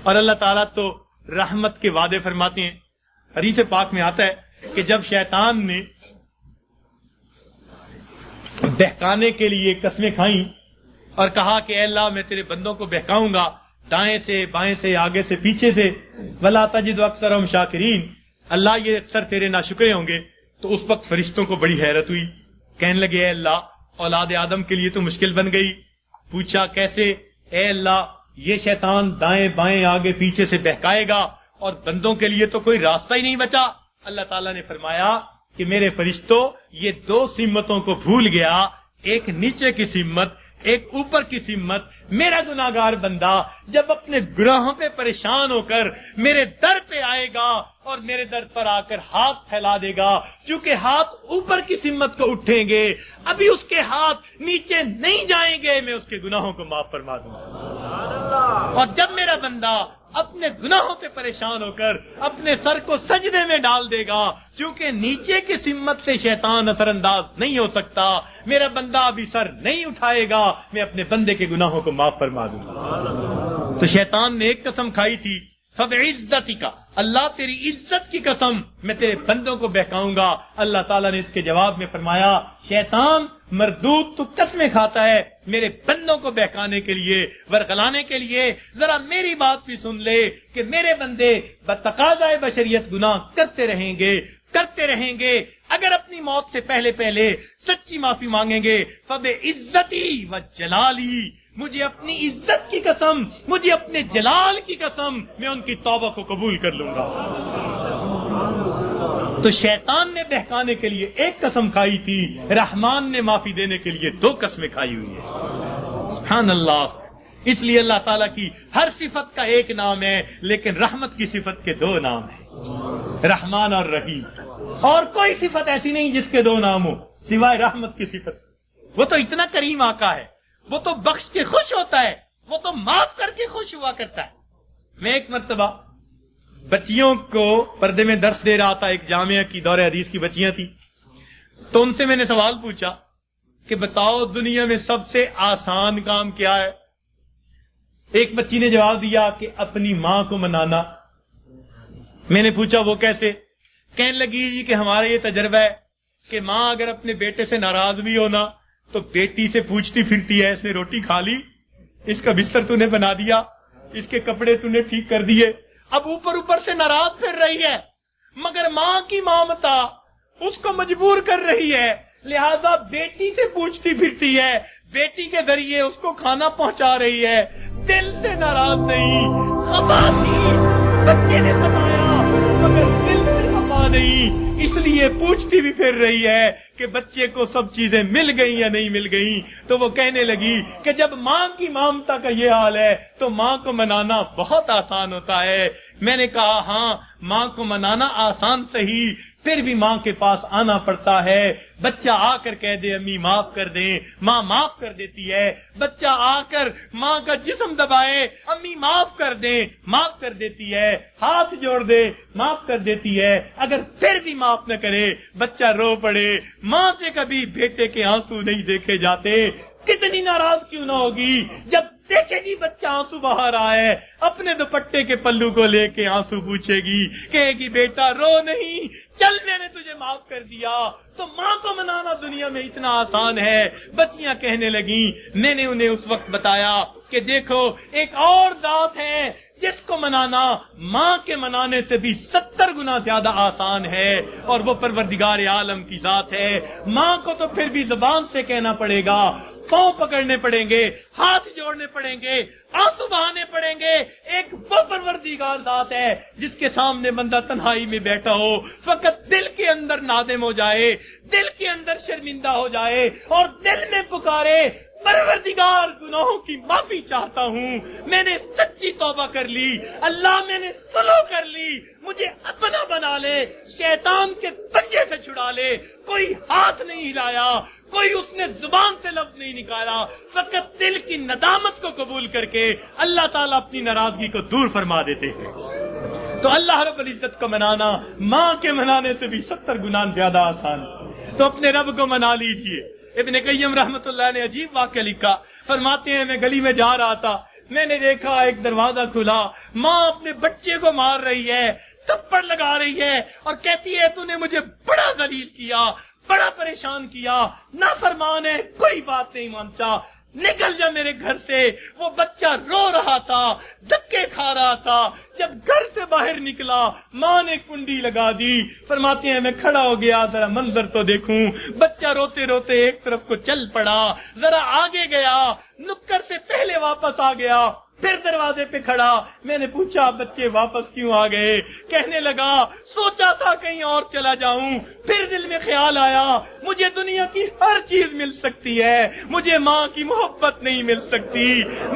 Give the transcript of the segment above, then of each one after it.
اور اللہ تعالیٰ تو رحمت کے وعدے فرماتے ہیں. حدیث پاک میں آتا ہے کہ جب شیطان نے بہکانے کے لیے قسمیں کھائیں اور کہا کہ اے اللہ میں تیرے بندوں کو بہکاؤں گا دائیں سے بائیں سے آگے سے پیچھے سے، وَلَا تَجِدُ أَكْثَرَهُمْ شَاكِرِينَ، اللہ یہ اکثر تیرے ناشکرے ہوں گے. تو اس وقت فرشتوں کو بڑی حیرت ہوئی، کہنے لگے اے اللہ اولاد آدم کے لیے تو مشکل بن گئی. پوچھا کیسے؟ اے اللہ یہ شیطان دائیں بائیں آگے پیچھے سے بہکائے گا اور بندوں کے لیے تو کوئی راستہ ہی نہیں بچا. اللہ تعالیٰ نے فرمایا کہ میرے فرشتوں یہ دو سمتوں کو بھول گیا، ایک نیچے کی سمت ایک اوپر کی سمت. میرا گناہگار بندہ جب اپنے گناہوں پہ پریشان ہو کر میرے در پہ آئے گا اور میرے در پر آ کر ہاتھ پھیلا دے گا، چونکہ ہاتھ اوپر کی سمت کو اٹھیں گے، ابھی اس کے ہاتھ نیچے نہیں جائیں گے، میں اس کے گناہوں کو معاف فرما دوں گا. اور جب میرا بندہ اپنے گناہوں سے پریشان ہو کر اپنے سر کو سجدے میں ڈال دے گا، کیونکہ نیچے کی سمت سے شیطان اثر انداز نہیں ہو سکتا، میرا بندہ ابھی سر نہیں اٹھائے گا، میں اپنے بندے کے گناہوں کو معاف فرما دوں گا. تو شیطان نے ایک قسم کھائی تھی، فَبِعِزَّتِكَ، اللہ تیری عزت کی قسم میں تیرے بندوں کو بہکاؤں گا. اللہ تعالیٰ نے اس کے جواب میں فرمایا شیطان مردود تو قسمیں کھاتا ہے میرے بندوں کو بہکانے کے لیے، ورغلانے کے لیے. ذرا میری بات بھی سن لے کہ میرے بندے بتقاضائے بشریت گناہ کرتے رہیں گے اگر اپنی موت سے پہلے سچی معافی مانگیں گے. فَبِعِزَّتِي وَجَلَالِي، مجھے اپنی عزت کی قسم، مجھے اپنے جلال کی قسم، میں ان کی توبہ کو قبول کر لوں گا. تو شیطان نے بہکانے کے لیے ایک قسم کھائی تھی، رحمان نے معافی دینے کے لیے دو قسمیں کھائی ہوئی ہیں. سبحان اللہ. اس لیے اللہ تعالیٰ کی ہر صفت کا ایک نام ہے، لیکن رحمت کی صفت کے دو نام ہیں، رحمان اور رحیم. اور کوئی صفت ایسی نہیں جس کے دو نام ہو سوائے رحمت کی صفت. وہ تو اتنا کریم آقا ہے، وہ تو بخش کے خوش ہوتا ہے، وہ تو معاف کر کے خوش ہوا کرتا ہے. میں ایک مرتبہ بچیوں کو پردے میں درس دے رہا تھا، ایک جامعہ کی دور حدیث کی بچیاں تھیں، تو ان سے میں نے سوال پوچھا کہ بتاؤ دنیا میں سب سے آسان کام کیا ہے؟ ایک بچی نے جواب دیا کہ اپنی ماں کو منانا. میں نے پوچھا وہ کیسے؟ کہنے لگی جی کہ ہمارا یہ تجربہ ہے کہ ماں اگر اپنے بیٹے سے ناراض بھی ہونا تو بیٹی سے پوچھتی پھرتی ہے، اس نے روٹی کھا لی، اس کا بستر تو نے بنا دیا، اس کے کپڑے تو نے ٹھیک کر دیے. اب اوپر سے ناراض پھر رہی ہے، مگر ماں کی مامتا اس کو مجبور کر رہی ہے، لہذا بیٹی سے پوچھتی پھرتی ہے، بیٹی کے ذریعے اس کو کھانا پہنچا رہی ہے، دل سے ناراض نہیں. خفا تھی، بچے نے ستایا مگر دل سے خفا نہیں، اس لیے پوچھتی بھی پھر رہی ہے کہ بچے کو سب چیزیں مل گئیں یا نہیں مل گئیں. تو وہ کہنے لگی کہ جب ماں کی مامتا کا یہ حال ہے تو ماں کو منانا بہت آسان ہوتا ہے. میں نے کہا ہاں ماں کو منانا آسان صحیح، پھر بھی ماں کے پاس آنا پڑتا ہے. بچہ آ کر کہہ دے امی معاف کر دیں، ماں معاف کر دیتی ہے. بچہ آ کر ماں کا جسم دبائے، امی معاف کر دیں، معاف کر دیتی ہے. ہاتھ جوڑ دے، معاف کر دیتی ہے. اگر پھر بھی معاف نہ کرے، بچہ رو پڑے. ماں سے کبھی بیٹے کے آنسو نہیں دیکھے جاتے. کتنی ناراض کیوں نہ ہوگی جب دیکھے گی بچہ آنسو بہا رہا ہے، اپنے دوپٹے کے پلو کو لے کے آنسو پوچھے گی، کہے گی بیٹا رو نہیں، چل میں نے تجھے معاف کر دیا. تو ماں کو منانا دنیا میں اتنا آسان ہے. بچیاں کہنے لگیں، میں نے انہیں اس وقت بتایا کہ دیکھو ایک اور ذات ہے جس کو منانا ماں کے منانے سے بھی 70 گنا زیادہ آسان ہے، اور وہ پروردگار عالم کی ذات ہے. ماں کو تو پھر بھی زبان سے کہنا پڑے گا، پاؤں پکڑنے پڑیں گے، ہاتھ جوڑنے پڑیں گے، آنسو بہانے پڑیں گے. ایک وہ پروردگار ذات ہے جس کے سامنے بندہ تنہائی میں بیٹھا ہو، فقط دل کے اندر نادم ہو جائے، دل کے اندر شرمندہ ہو جائے اور دل میں پکارے پروردگار گناہوں کی معافی چاہتا ہوں، میں نے سچی توبہ کر لی، اللہ میں نے صلح کر لی، مجھے اپنا بنا لے، شیطان کے پنجے سے چھڑا لے. کوئی ہاتھ نہیں ہلایا، کوئی اس نے زبان سے لفظ نہیں نکالا، فقط دل کی ندامت کو قبول کر کے اللہ تعالیٰ اپنی ناراضگی کو دور فرما دیتے ہیں. تو اللہ رب العزت کو منانا ماں کے منانے سے بھی 70 گنا زیادہ آسان. تو اپنے رب کو منا لیجئے. ابن قیم رحمت اللہ نے عجیب واقعہ لکھا، فرماتے ہیں میں گلی میں جا رہا تھا، میں نے دیکھا ایک دروازہ کھلا، ماں اپنے بچے کو مار رہی ہے، تھپڑ لگا رہی ہے اور کہتی ہے تو نے مجھے بڑا ذلیل کیا، بڑا پریشان کیا، نافرمان ہے، کوئی بات نہیں مانتا، نکل جا میرے گھر سے۔ وہ بچہ رو رہا تھا، دھکے کھا رہا تھا، جب گھر سے باہر نکلا ماں نے کنڈی لگا دی۔ فرماتے ہیں میں کھڑا ہو گیا ذرا منظر تو دیکھوں، بچہ روتے روتے ایک طرف کو چل پڑا، ذرا آگے گیا، نکر سے پہلے واپس آ گیا، پھر دروازے پہ کھڑا۔ میں نے پوچھا بچے واپس کیوں آ گئے؟ کہنے لگا سوچا تھا کہیں اور چلا جاؤں، پھر دل میں خیال آیا مجھے دنیا کی ہر چیز مل سکتی ہے، مجھے ماں کی محبت نہیں مل سکتی،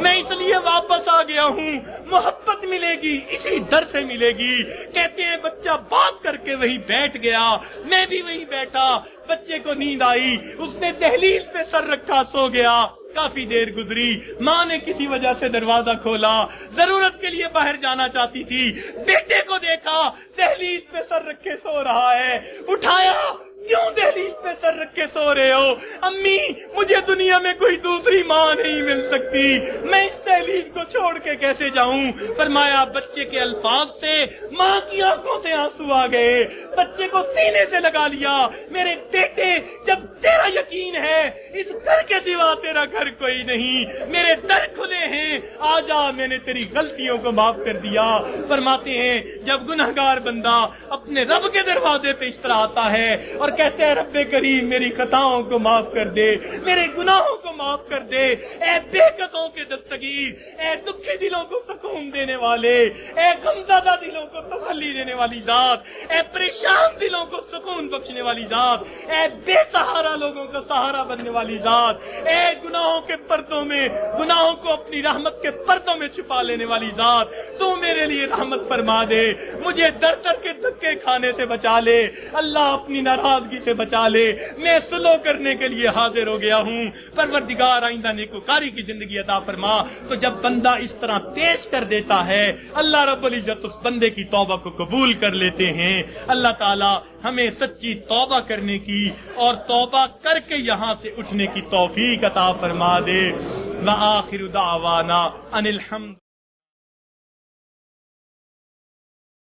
میں اس لیے واپس آ گیا ہوں، محبت ملے گی اسی در سے ملے گی۔ کہتے ہیں بچہ بات کر کے وہی بیٹھ گیا، میں بھی وہی بیٹھا، بچے کو نیند آئی، اس نے دہلیز پہ سر رکھا سو گیا۔ کافی دیر گزری، ماں نے کسی وجہ سے دروازہ کھولا، ضرورت کے لیے باہر جانا چاہتی تھی، بیٹے کو دیکھا دہلیز پہ سر رکھے سو رہا ہے، اٹھایا، کیوں دہلیز پہ سر رکھے سو رہے ہو؟ امی مجھے دنیا میں کوئی دوسری ماں نہیں مل سکتی، میں اس دہلیز کو چھوڑ کے کیسے جاؤں؟ فرمایا بچے کے الفاظ سے ماں کی آنکھوں سے آنسو آ گئے، بچے کو سینے سے لگا لیا، میرے بیٹے جب تیرا یقین ہے اس گھر کے سوا تیرا گھر کوئی نہیں، میرے در کھلے ہیں، آ جا، میں نے تیری غلطیوں کو معاف کر دیا۔ فرماتے ہیں جب گنہگار بندہ اپنے رب کے دروازے پہ اس طرح آتا ہے اور کہتے ہیں رب کریم میری خطاؤں کو معاف کر دے، میرے گناہوں کو معاف کر دے، اے بے قصوں کے دستگیر، اے دکھی دلوں کو سکون دینے والے، اے غمزدہ دلوں کو تسلی دینے والی ذات، اے پریشان دلوں کو سکون بخشنے والی ذات، اے بے سہارا لوگوں کا سہارا بننے والی ذات، اے گناہوں کے پردوں میں، گناہوں کو اپنی رحمت کے پردوں میں چھپا لینے والی ذات، تو میرے لیے رحمت فرما دے، مجھے در در کے دھکے کھانے سے بچا لے، اللہ اپنی ناراضگی سے بچا لے، میں صلح کرنے کے لیے حاضر ہو گیا ہوں، پروردگار آئندہ نیکوکاری کی زندگی عطا فرما۔ تو جب بندہ اس طرح پیش کر دیتا ہے اللہ رب العزت اس بندے کی توبہ کو قبول کر لیتے ہیں۔ اللہ تعالی ہمیں سچی توبہ کرنے کی اور توبہ کر کے یہاں سے اٹھنے کی توفیق عطا فرما دے۔ وآخر دعوانا ان الحمد